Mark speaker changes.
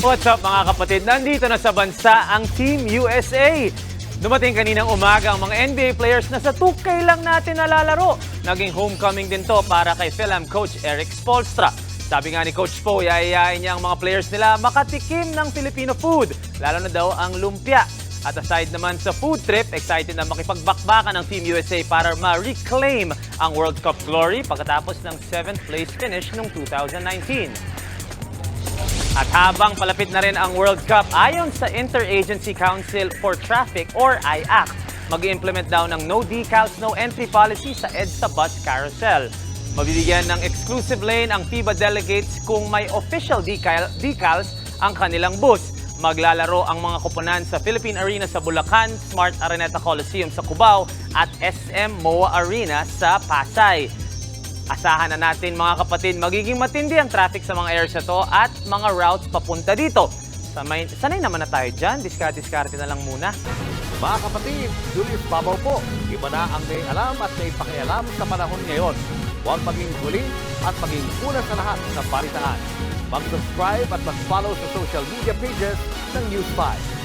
Speaker 1: What's up mga kapatid? Nandito na sa bansa ang Team USA. Dumating kaninang umaga ang mga NBA players na sa tukay lang natin nalalaro. Naging homecoming din to para kay Philam coach Eric Spoelstra. Sabi nga ni Coach Po, yayayain niya ang mga players nila makatikim ng Filipino food, lalo na daw ang lumpia. At aside naman sa food trip, excited na makipagbakbakan ng Team USA para ma-reclaim ang World Cup glory pagkatapos ng 7th place finish noong 2019. At habang palapit na rin ang World Cup, ayon sa Interagency Council for Traffic or IACT, mag-i-implement daw ng no decals, no entry policy sa EDSA bus carousel. Mabibigyan ng exclusive lane ang FIBA delegates kung may official decals ang kanilang bus. Maglalaro ang mga koponan sa Philippine Arena sa Bulacan, Smart Araneta Coliseum sa Cubao at SM MOA Arena sa Pasay. Asahan na natin mga kapatid, magiging matindi ang traffic sa mga areas na to at mga routes papunta dito. Sanay naman na tayo dyan, diskarte na lang muna.
Speaker 2: Mga kapatid, Julius Babaw po. Iba na ang may alam at may pakialam sa panahon ngayon. Huwag maging huli at maging una sa lahat ng balitaan. Mag-subscribe at mag-follow sa social media pages ng News 5.